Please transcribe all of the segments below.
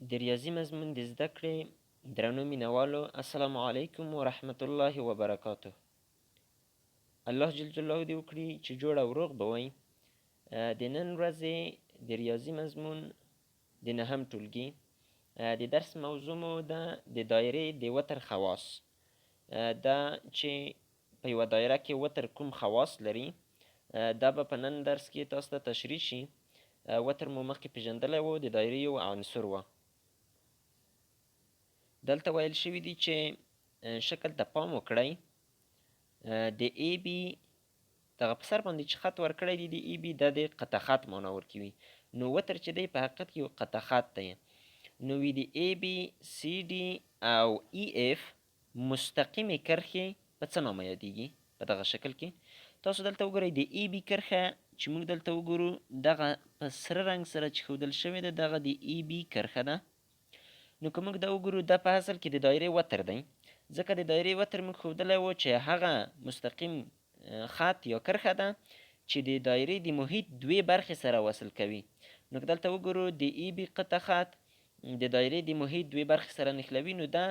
د ریاضي مضمون د زده کړې درنو مینوالو السلام علیکم ورحمت الله وبرکاته. الله جل جلاله دې وکړي چې جوړ او روغ به وئ. د نن ورځې د ریاضي مضمون د نهم ټولګي د درس موضوع مو ده د دایرې د وتر خواص. دا چې په یوه دایره کې وتر کوم خواص لري دا به په نن درس کې تاسو ته تشریح شي. وتر مو مخکې پیژندلی و، د دایرې یو عنصر و. دلته ویل شوي دي چې شکل ته پام وکړئ. د ای بی دغه په سر باندې چې خط ورکړی دی د ای بی دا د قطع خط معنا ورکوي. نو وتر چې دی په حقیقت کې یو قطع خط دی. نو وي د ای بی سی ډي او ای اف مستقیمې کرښې په څه نامه یادیږي؟ په دغه شکل کې تاسو دلته وګورئ د ای بی کرښه چې موږ دلته وګورو دغه په سره رنګ سره چې ښودل شوې ده دغه د ای بی کرښه ده. نو که موږ دا وګورو دا په اصل کې د دایرې وتر دی، ځکه د دایرې وتر موږ ښودلی و چې هغه مستقیم خط یا کرښه ده چې د دایرې د محیط دوې برخې سره وصل کوي. نو که دلته وګورو د ای بی قطع خط د دایرې د محیط دوې برخې سره نښلوي، نو دا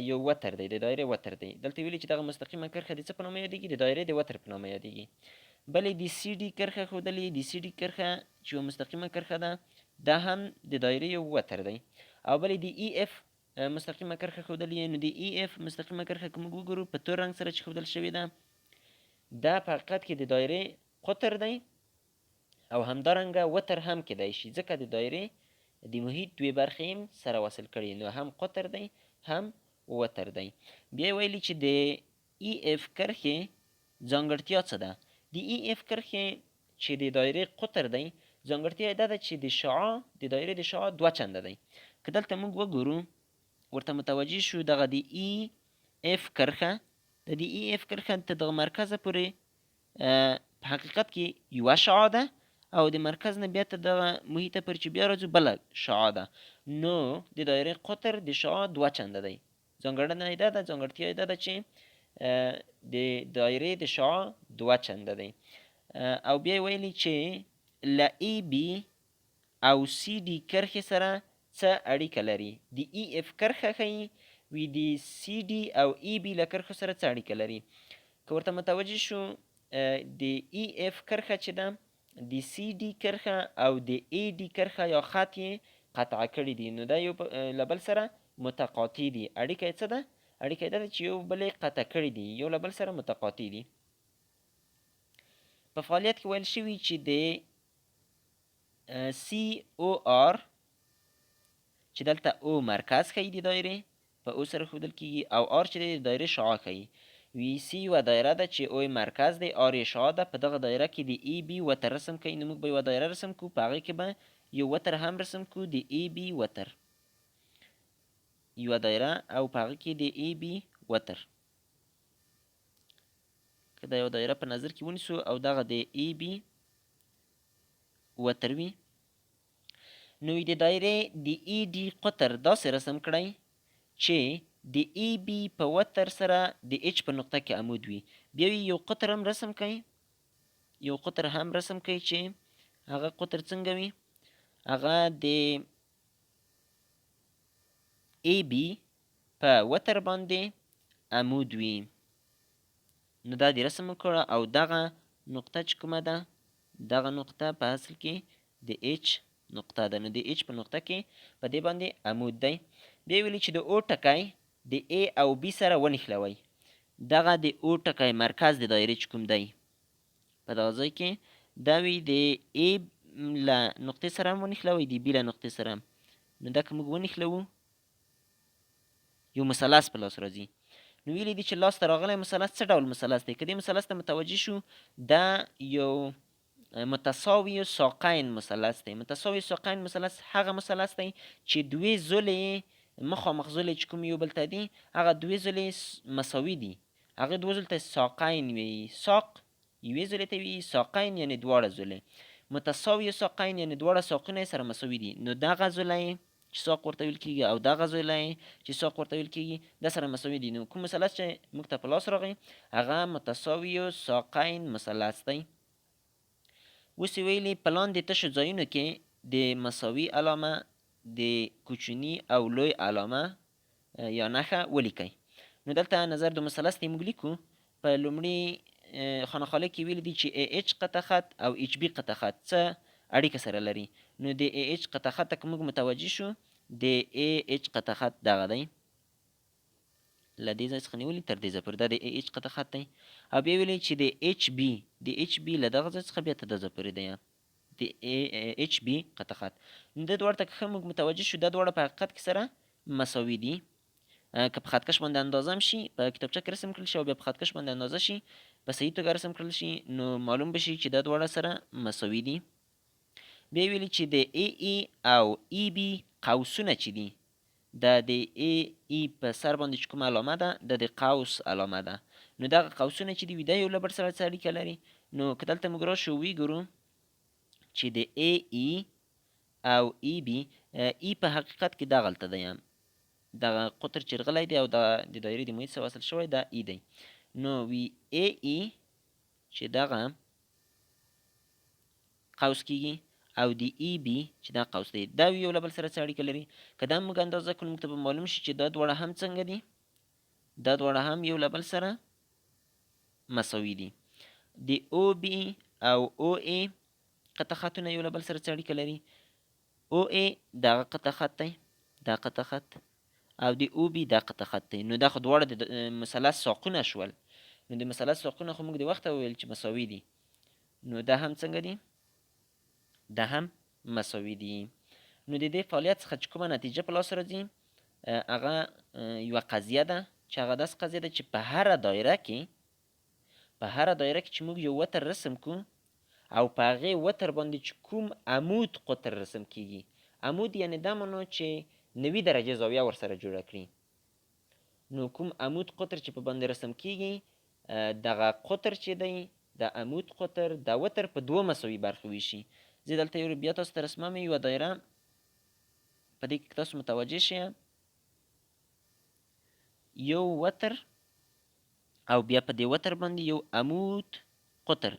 یو وتر دی، د دایرې وتر دی. دلته ویلي چې دغه مستقیمه کرښه د څه په نامه یادیږي؟ د دایرې د وتر په نامه یادیږي. بلې د سی ډي کرښه ښودلې، د سی ډي کرښه چې یوه مستقیمه کرښه ده دا هم د دایرې یو وتر دی. او بلې د ای اف مستقیمه کرښه ښودلې، نو د ای اف مستقیمه کرښه که موږ وګورو په تور رنګ سره چې ښودل شوې ده دا په حقیقت کې د دایرې قطر دی او همدارنګه وتر هم کیدای شي، ځکه د دایرې د محیط دوې برخې هم سره وصل کړي، نو هم قطر دی هم وتر دی. بیا ویلي چې د ای اف کرښې ځانګړتیا څه ده؟ د ای اف کرښې چې د دایرې قطر دی ځانګړتیا یې دا ده چې د شعاع د دایرې د شعاع دوه چنده دی. که دلته موږ وګورو ورته متوجه شو دغه د ای اف کرښه د ای اف کرښه ته دغه مرکزه پورې په حقیقت کې یوه شعاع ده او د مرکز نه بیا ته دغه محیطه پورې چې بیا راځو بله شعاع ده. نو د دایرې قطر د شعاع دوه چنده دی. ځانګړنه یې دا ده، ځانګړتیا یې دا ده چې د دایرې د شعاع دوه چنده دی. او بیا ویلي چې له ای بی او سی ډي کرښې سره څه اړیکه لري؟ د ای اف کرښه ښیي، وي د سی ډي او ای بي له کرښو سره څه اړیکه لري؟ که ورته متوجه شو د ای اف کرښه چې ده د سی ډي کرښه او د ای ډي کرښه یا خط یې قطع کړي دي، نو دا یو له بل سره متقاطع دي. اړیکه یې څه ده؟ اړیکه یې دا ده چې یو بل یې قطع کړي دي، یو له بل سره متقاطع دي. په فعالیت کې ویل شوي چې د سی او آر چې دلته او مرکز ښیي د دایرې په او سره ښودل کیږي، او آر چې دی د دایرې شعاع ښیي. وی سی یوه دایره ده چې او مرکز دی، آر یې شعاع ده. په دغه دایره کې د ای بي وتر رسم کوي. نو موږ به یوه دایره رسم کړو، په هغې کې به یو وتر هم رسم کړو، د ای بي وتر، یوه دایره او په هغې کې د ای بي وتر. که دا یوه دایره په نظر کې ونیسو او دغه د ای بي وتر وي، نو د دایرې د ای ډي قطر داسې رسم کړئ چې د ای بي په وتر سره د اچ په نقطه کې عمود وي. بیا یو قطر هم رسم کړئ، یو قطر هم رسم کړئ چې هغه قطر څنګه وي؟ هغه د ای بي په وتر باندې عمود وي. نو دا دې رسم وکړه او دغه نقطه چې کومه ده دغه نقطه په اصل کې د اچ نقطه ده. نو د اچ په نقطه کې په دې باندې عمود دی. بیا ویلي چې د او ټکی د ا او بي سره ونښلوئ. دغه د او ټکی مرکز د دایرې چې کوم دی په دغه ځای کې دا وي د ا له نقطې سره هم ونښلوئ، د بي له نقطې سره هم. نو دا که موږ ونښلوو یو مثلث په لاس راځي. نو ویلي دي چې لاس ته راغلی مثلث څه ډول مثلث دی؟ که دې مثلث ته متوجه شو دا یو متساوي ساقین مثلث دی. متساوي ساقین مثلث هغه مثلث دی چې دوې زولې مخامخ زولې چې کوم یو بل ته دي هغه دوې زولې مساوي دي. هغې دوه زولې ته ساقین وایي. ساق یوې زولې ته وایي، ساقین یعنې دواړه زولې. متساوي ساقین یعنې دواړه ساقونه یې سره مساوي دي. نو دغه زولی چې ساق ورته ویل کېږي او دغه زولی چې ساق ورته ویل کېږي دا سره مساوي دي. نو کوم مثلث چې موږ ته په لاس راغی هغه متساوي ساقین مثلث دی. اوس یې ویلي په لاندې تشو ځایونو کې د مساوي علامه د کوچني او لوی علامه یا نښه ولیکئ. نو دلته نظر د مثلث ته موږ لیکو. په لومړي خانه کې ویلي دي چې ای اچ قطه خط او اچ بي قطه خط څه اړیکه سره لري. نو د ای اچ قطه خط ته که موږ متوجه شو، د ای اچ قطه خط دغه دی، له دې ځای څخه نیولې تر دې ځای پورې دا د ای اچ قطه خط دی. او بیا ویلي چې د اچ بي له دغه ځای څخه بیا تر دغه ځای پورې دی د اچ بي قطه خط. نو دې دواړو ته که ښه موږ متوجه شو، دا دواړه په حقیقت کې سره مساوي دي. که په خطکش باندې اندازه هم شي، په کتابچه کې رسم کړل شي او بیا په خطکش باندې اندازه شي، په صحیح توګه رسم کړل شي، نو معلوم به شي چې دا دواړه سره مساوي دي. بیا ویلي چې د ای او ای بي قوسونه چې دي، دا د ای په سر باندې چې کومه علامه ده، دا د قوس علامه ده. نو دغه قوسونه چې دي دا یو له بل سره څه اړیکه لري. نو که دلته موږ راشو وګورو چې د ای او ای بي، ای په حقیقت کې دغلته دی، دغه قطر چې رغلی دی او د دایرې د محیط سره وصل شوی دا ای دی. نو وی ای چې دغه قوس کیږي او د ای بي چې دا قوس دی، دا یو له بل سره څه اړیکه لري. که دا موږ اندازه کړو، موږ ته به معلوم شي چې دا دواړه هم څنګه دي، دا دواړه هم یو له بل سره مساوي دي. د او بي او او ای قطه خطونه یو له بل سره څه اړیکه لري. او ای دغه قطه خط دی، دا قطه خط، او د او بي دا قطه خط دی. نو دا خو دواړه د مثلث ساقونه شول. نو د مثلث ساقونه خو موږ د وخته وویل چې مساوي دي، نو دا هم څنګه دي، دا هم مساوي دي. نو د دې فعالیت څخه چې کومه نتیجه په لاس راځي، هغه یوه قضیه ده چې هغه داسې قضیه ده چې په هره دایره کې چې موږ یو وتر رسم کړو او په هغې وتر باندې چې کوم عمود قطر رسم کیږي، عمود یعنې دا معنی چې 90 درجې زاویه ورسره جوړه کړي. نو کوم عمود قطر چې په باندې رسم کیږي، دغه قطر چې دی، د عمود قطر د وتر په دوه مساوي برخې ویشي. زه دلته یو بیا تاسو ته رسموم یوه دایره، په دې کې تاسو متوجه شئ، یو وتر او بیا په دې وتر باندې یو عمود قطر.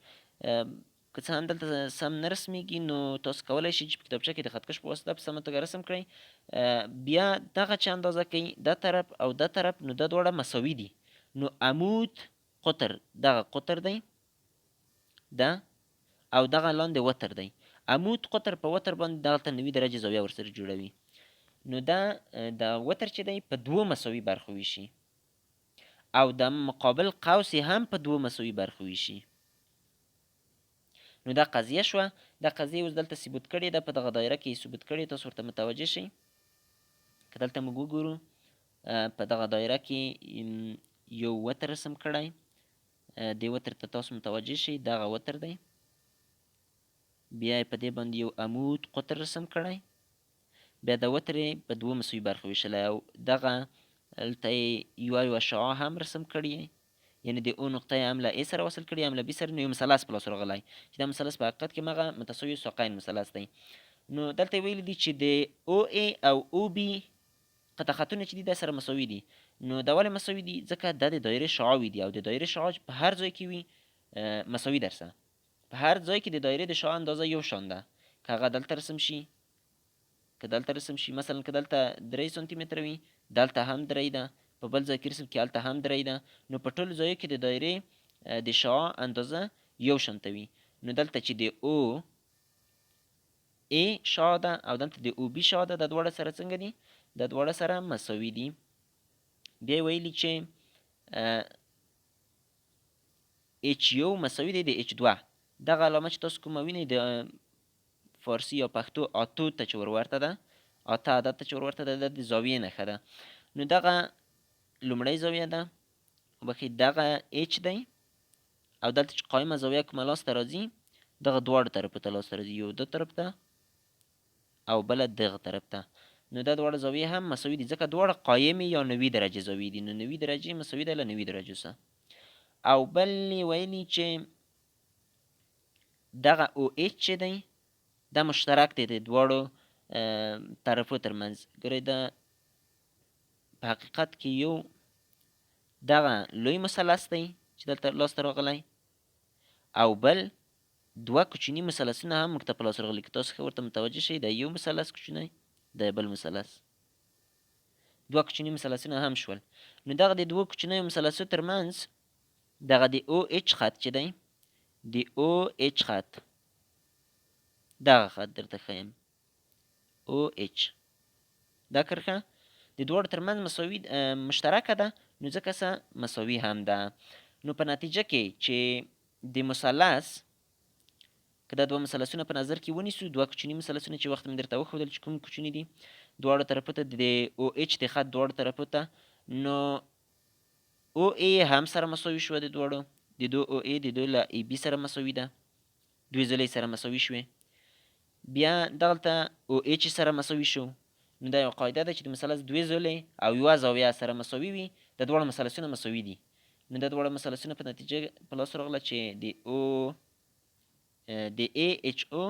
که څه هم دلته سم نه رسمیږي، نو تاسو کولی شئ چې په کتابچه کې د خطکش په واسطه په سمه توګه رسم کړئ. بیا دغه چې اندازه کوي دا طرف او دا طرف، نو دا دواړه مساوي دي. نو عمود قطر دغه قطر دی، دا او دغه لاندې وتر دی. عمود قطر په وتر باندې دغلته 90 درجې زاویه ورسره جوړوي. نو دا د وتر چې دی په دوه مساوي برخو ویشي او د مقابل قوس هم په دوه مساوي برخو ویشي. نو دا قضیه شوه. دا قضیه اوس دلته ثبوت کړې ده، په دغه دایره کې ثبوت کړې، تاسو ورته متوجه شئ. که دلته موږ وګورو، په دغه دایره کې یو وتر رسم کړی، دې وتر ته تاسو متوجه شئ، دغه وتر دی. بیا یې په دې باندې یو عمود قطر رسم کړی، بیا د وتر یې په دوه مساوي برخو ویشلی او دغه هلته یې یوه شعاع هم رسم کړې، یعنې د او نقطه یې هم له ای سره وصل کړي هم له بي سره. نو یو مثلث په لاس راغلی چې دا مثلث په حقیقت کې همغه متساوي ساقین مثلث دی. نو دلته ویلي دي چې د او ای او او بي قطه خطونه چې دي دا سره مساوي دي. نو دا ولې مساوي دي؟ ځکه دا د دایرې شعاوې دي او د دایرې شعاع په هر ځای کې وي مساوي درسه، په هر ځای کې د دایرې د شعاع اندازه یو شان ده. که هغه دلته رسم شي، مثلا که دلته 3 سانتي متره وي، دلته هم 3 ده، په بل ځای کې رسم کې هلته هم 3 ده. نو په ټولو ځایو کې د دایرې د شعاع اندازه یو شانته وي. نو دلته چې د او ای شعاع ده او دلته د او بي شعاع ده، دا دواړه سره څنګه دي؟ دا دواړه سره مساوي دي. بیا ویلي چې اچ یو مساوي دی د اچ دوه. دغه علامه چې تاسو کومه وینئ د فارسي یا پښتو اتو ته چې ورورته ده، اته عدد ته چې ورورته ده، د زاویې نښه ده. نو دغه لومړی زاویه ده، بخښئ دغه اچ دی، او دلته چې قایمه زاویه کومه لاسته راځي، دغه دواړو طرفو ته لاسته راځي، یو ده طرف ته او بله دغه طرف ته. نو دا دواړه زاویې هم مساوي دي، ځکه دواړه قایمې یا 90 درجې زاویې دي. نو 90 درجې مساوي ده له 90 درجو سره. او بل یې ویلي چې دغه او اچ چې دی دا مشترک دی د دواړو طرفو ترمنځ. ګورئ دا په حقیقت کې یو دغه لوی مثلث دی چې دلته لاسته راغلی، او بل دوه کوچني مثلثونه هم موږ ته په لاس راغلي. که تاسو ښه ورته متوجه شئ، دا یو مثلث کوچنی، د بل مثلث. دوه کوچني مثلثونه هم شول. نو دغه د دوه کوچنیو مثلثو ترمنځ دغه د او اچ خط چې دی، د او اچ خط، دغه خط درته ښیم، او اچ، دا کرښه د دواړو ترمنځ مساوي مشترکه ده، نو ځکه څه مساوي هم ده. نو په نتیجه کې چې د مثلث که دا دوه مثلثونه په نظر کې ونیسو، دوه کوچني مثلثونه چې وخت مې درته وښودل چې کوم کوچني دي، دواړو طرفو ته د او اچ د خط دواړو طرفو ته، نو او ای هم سره مساوي شوه، د دواړو د دو او ای د دو له ای بي سره مساوي ده، دوی ځلې سره مساوي شوې. بیا دغلته او اچ سره مساوي شو. نو دا یو قاعده ده چې د مثلث دوې ځلې او یوه زاویه سره مساوي وي، د دواړو مثلثونه مساوي دي. نو دا دواړه مثلثونه په نتیجه په لاس راغله چې د ای اچ او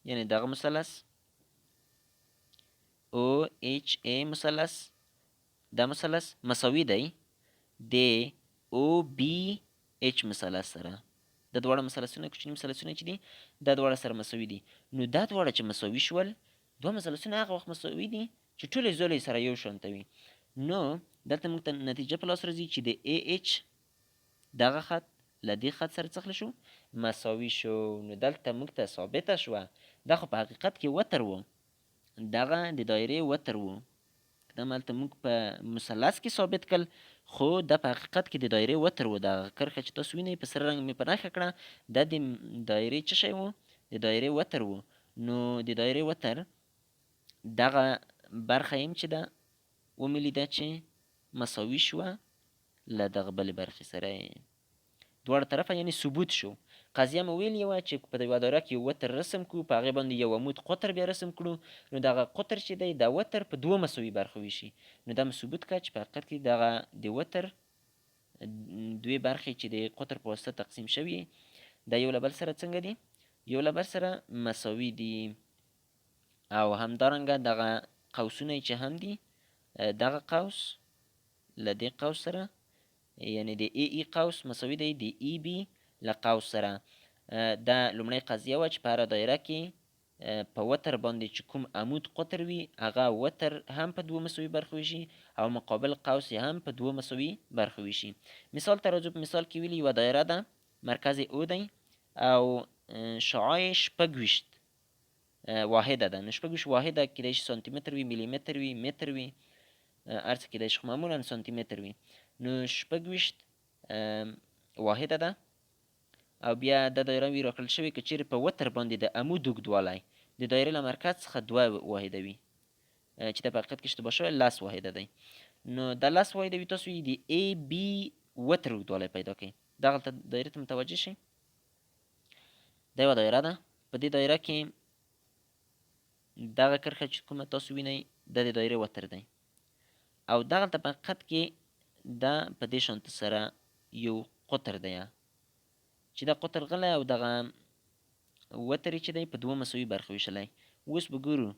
یعنی دغه مثلث او اچ ای مثلث، دا مثلث مساوي دی د او بی اچ مثلث سره. د دواړه مثلثونه کوچني مثلثونه چې دي دا دواړه سره مساوي دي. نو دا دواړه چې مساوي شول، دوه مثلثونه هغه وخت مساوي دي چې ټولې زولې سره یو شانته وي. نو دلته موږ ته نتیجه په لاس راځي چې د ای اچ دغه خط له دې خط سره څه شو؟ مساوي شو. نو دلته موږ ته ثابته شوه دا خو په حقیقت کې وتر و، دغه د دایرې وتر و. دا هلته موږ په مثلث کې ثابت کړل، خو دا په حقیقت کې د دایرې وتر و. دغه کرښه چې تاسو وینئ په سره رنګ مې په نښه کړه، دا د دایرې څه شی و؟ د دایرې وتر و. نو د دایرې وتر دغه برخه یم چې ده ومې لیده چې مساوي شوه له دغه بلې برخې سره، دواړه طرفه یعنې ثبوت شو. قضیه مو ویلې وه چې په یوه دایره کې یو وتر رسم کړو، په هغې باندې یو عمود قطر بیا رسم کړو، نو دغه قطر چې دی دا وتر په دوه مساوي برخو ویشي. نو دا مو ثبوت کړه چې په حقیقت کې دغه د وتر دوې برخې چې د قطر په واسطه تقسیم شوي دا یو له بل سره څنګه دي؟ یو له بل سره مساوي دي. او همدارنګه دغه قوسونه چې هم دي، دغه قوس له دې قوس سره یعنی د ای ای قوس مساوي دی د ای بی له قوس سره. دا لومړی قضیه وه چې په هره دایره کې په وتر باندې چې کوم عمود قطر وي هغه وتر هم په دوه مساوي برخو ویشي او مقابل قوس یې هم په دوه مساوي برخو ویشي. مثال ته راځو. په مثال کې ویلي یوه دایره ده، مرکز یې او دی او شعاع یې 26 واحده ده. نو 26 واحده کیدای شي سانتي متر وي، ملي متر وي، متر وي، هر څه کیدای شي، خو معمولا سانتي متر وي. نو 26 واحده ده او بیا دا دایره وي راکړل شوې که چیرې په وتر باندې د عمود اوږدوالی د دایرې له مرکز څخه 2 واحده وي چې دا په حقیقت کې اشتباه شوی 10 واحده دی. نو دا 10 واحده وي، تاسو یې د ای بي وتر اوږدوالی پیدا کړئ. دغلته دایرې ته متوجه شئ. دا یوه دایره ده، په دې دایره کې دغه کرښه چې کومه تاسو وینئ دا د دایرې وتر دی او دغلته په حقیقت کې دا په دې شانته سره یو قطر دی چې دا قطر غلی او دغه وتر چې دی په دوه مساوي برخو ویشلی. اوس به ګورو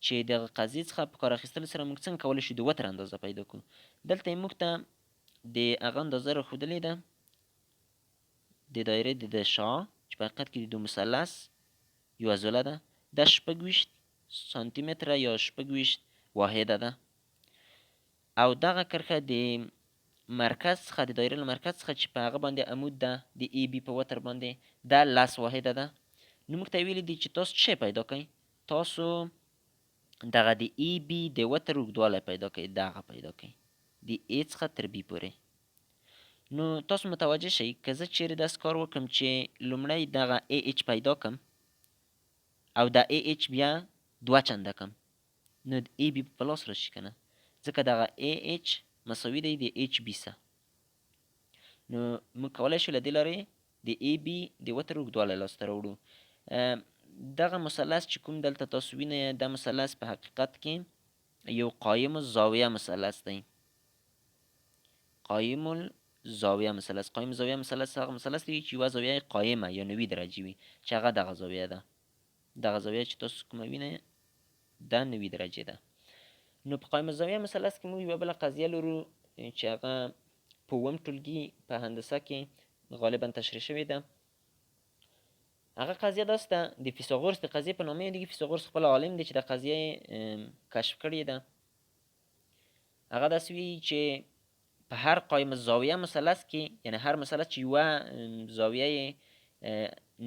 چې دغه قضیې څخه په کار اخیستلو سره موږ څنګه کولی شو د وتر اندازه پیدا کړو. دلته یې موږ ته د هغه اندازه راښودلې ده د دایرې د شعاع چې په حقیقت کې د مثلث یوه ځوله ده، دا 26 سانتي متره یا 26 واحده ده او دغه کرښه د مرکز څخه د دایرې له مرکز څخه چې په هغه باندې عمود ده د ای بي په وتر باندې دا 10 واحده ده. نو موږ ته یې ویلي دي چې تاسو څه پیدا کړئ؟ تاسو دغه د ای بي د وتر اوږدوالی پیدا کړئ، دغه پیدا کړئ د ای څخه تر بي پورې. نو تاسو متوجه شئ که زه چیرې داسې کار وکړم چې لومړی دغه ای اچ پیدا کړم او دا ای اچ بیا 2 چنده کړم، نو د ای بي په لاس راشي که نه، ځکه دغه ای اچ مساوي دی د اچ بي سره. نو موږ کولی شو له دې لارې د ای بي د وتر اوږدوالی لاسته راوړو. دغه مثلث چې کوم دلته تاسو وینئ دا مثلث په حقیقت کې یو قایم الزاویه مثلث دی. قایم الزاویه مثلث، قایم الزاویه مثلث هغه مثلث دی چې یوه زاویه قایمه یا 90 درجې وي چې هغه دغه زاویه ده. دغه زاویه چې تاسو کومه وینئ دا 90 درجې ده. نو په قایم الزاویه مثلث کې موږ یوه بله قضیه لرو چې هغه په اووم ټولګي په هندسه کې غالبا تشریح شوې ده. هغه قضیه داسې ده د فیثاغورس د قضیې په نامه یادېږي. فیثاغورس خپل عالم دی چې د قضیه یې کشف کړې ده. هغه داسې وایي چې په هر قایم الزاویه مثلث کې، یعنی هر مثلث چې یوه زاویه یې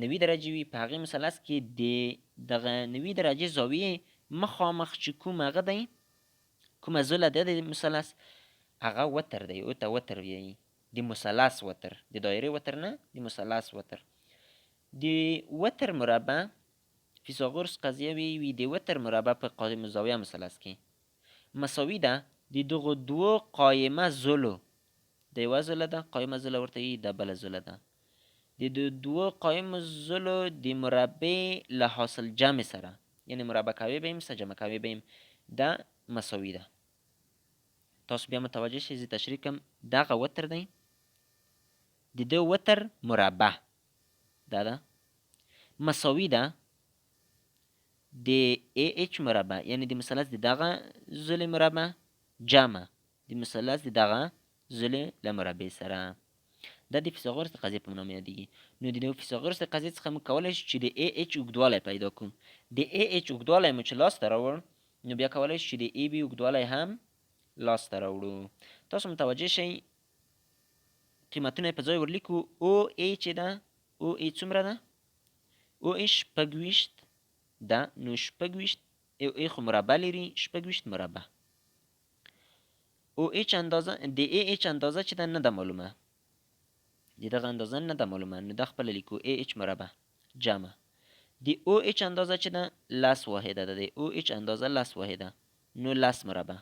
90 درجې وي، په هغې مثلث کې د دغه 90 درجې زاویې مخامخ چې کوم هغه دی، کومه زله ده د مثلث، هغه وتر دی. او ته وتر وایي، د مثلث وتر، د دایرې وتر نه، د مثلث وتر. د وتر مربع فیثاغورس قضیه وی د وتر مربع په قایم الزاویه مثلث کې مساوي ده د دغو دوو قایمه زلو. د یوه زله ده قایمه زله ورته وي، د بله زله ده. د دوو قایمو زلو د مربع له حاصل جمع سره، یعنی مربع کوي به یم سره جمع کوي به یم، دا مساوي ده. تاسو بیا متوجه شئ، زه تشریح کوم. دغه وتر دی، د دې وتر مربع دا ده مساوي ده د AH مربع، یعنی د مثلث د دغه زلې مربع جمع د مثلث د دغه زلې له مربع سره. دا د فیثاغورس د قضیې په نامه یادېږي. نو د فیثاغورس د قضیې څخه موږ کولی شو چې د AH اوږدوالی پیدا کړو. د AH اوږدوالی مو چې لاسته راوړ، نو بیا کولی شو چې د AB اوږدوالی هم لاسته راوړو. تاسو متوجه شئ، قیمتونه یې په ځای ورلیکو. OA چې ده، OA څومره ده؟ OA 26 ده. نو 26 OA خو مربع لري، 26 مربع. OH اندازه د AH اندازه چې ده نه ده معلومه، د دغه اندازه نه ده معلومه، نو دا خپله لیکو AH مربع جمع د OH اندازه چې ده 10 واحده ده. د OH اندازه 10 واحده، نو 10 مربع.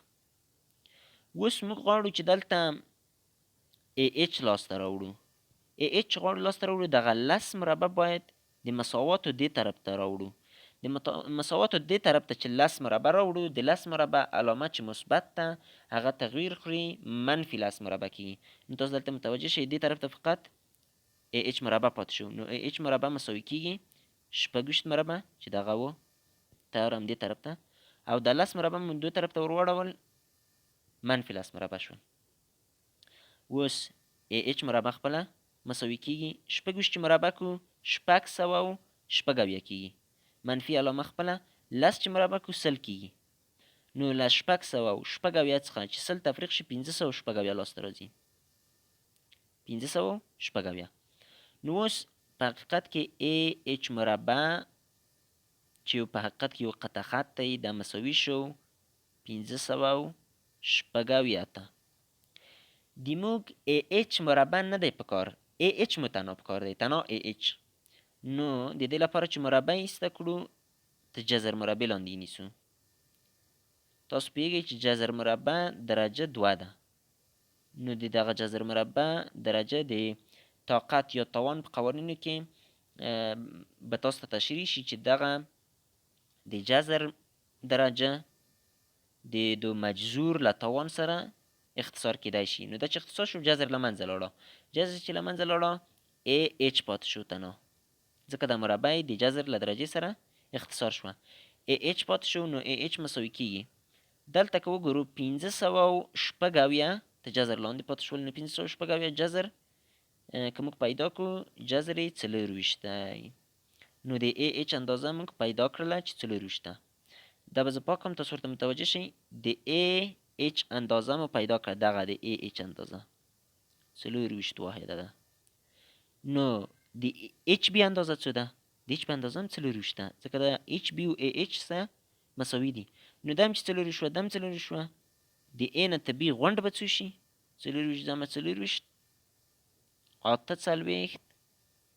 اوس موږ غواړو چې دلته AH لاسته راوړو. AH چې غواړو لاسته راوړو، دغه 10 مربع باید د مساواتو دې طرف ته راوړو. د مساواتو دې طرف ته چې 10 مربع راوړو، د 10 مربع علامه چې مثبت ده هغه تغییر خوري، منفي 10 مربع کېږي. نو تاسو دلته متوجه شئ، دې طرف ته فقط AH مربع پاتې شو. نو AH مربع مساوي کېږي 26 مربع چې دغه و تر همدې طرف ته، او د 10 مربع مو دوی طرف ته ور واړول، منفي 10 مربع شول. اوس AH مربع خپله مساوي کېږي 26 چې مربع کړو 696 کېږي. منفي علامه خپله 10 چې مربع کړو 100 کېږي. نو له 696 څخه چې 100 تفریق شي 596 لاسته راځي. 596. نو اوس په حقیقت کې AH مربع چې په حقیقت کې یو قطع خط دی، دا مساوي شو 596 ته. د موږ AH مربع نه دی پکار، AH مو تنها پکار دی، تنها AH. نو د دې لپاره چې مربع ایسته کړو، ته جذر مربع لاندې نیسو. تاسو پوهیږئ چې جذر مربع درجه 2 ده. نو د دغه جذر مربع درجه د طاقت یا توان په قوانینو کې به تاسو ته تشریح شي چې دغه د جذر درجه د دو مجذور له توان سره اختصار کېدای شي. نو دا چې اختصار شو، جذر له منځه لاړه. جذر چې له منځه لاړه، AH پاتې شو تنها، ځکه د مربع د جذر له درجې سره اختصار شوه. AH پاتې شو، نو AH مساوي کېږي. دلته که وګورو 596 ته جذر لاندې پاتې شول، نو 596 جذر که موږ پیدا کړو، جذر یې 24 دی. نو د AH اندازه موږ پیدا کړله چې 24 ده. دا به زه پاکم، تاسو ورته متوجه شئ. د AH اندازه مو پیدا کړه، دغه د AH اندازه 24 واحده ده. نو د HB اندازه څه ده؟ د HB اندازه هم 24 ده، ځکه دا HB او AH سره مساوي دي. نو دا هم چې 24 شوه، دا هم 24 شوه، د A نه ته B غونډ به څه شي؟ 24 ځمه 24 48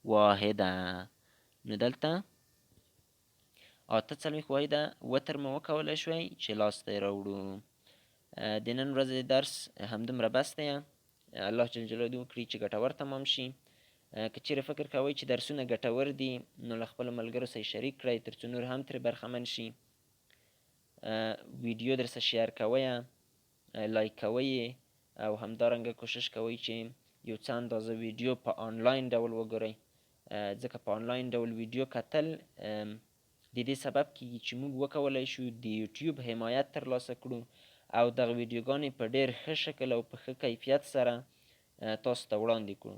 واحده. نو دلته 48 واحده وتر مو وکولی شوی چې لاسته یې راوړو. د نن ورځې درس همدومره بس دی. الله جل جلاله وکړي چې ګټور تمام شي. که چیرې فکر کوئ چې درسونه ګټور دي، نو له خپلو ملګرو سره شریک کړئ، تر څو نور هم ترې برخمن شي. ویډیو در سره شیر کوئ، لایک کوئ، او همدارنګه کوشش کوئ چې یو څه اندازه ویډیو په آنلاین ډول وګورئ، ځکه په آنلاین ډول ویډیو کتل د دې سبب کېږي چې موږ وکولی شو د یوټیوب حمایت ترلاسه کړو او دغه ویډیوګانې په ډېر ښه شکل او په ښه کیفیت سره تاسو ته وړاندې کړو.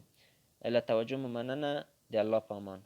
له توجه مو مننه. د الله په امان.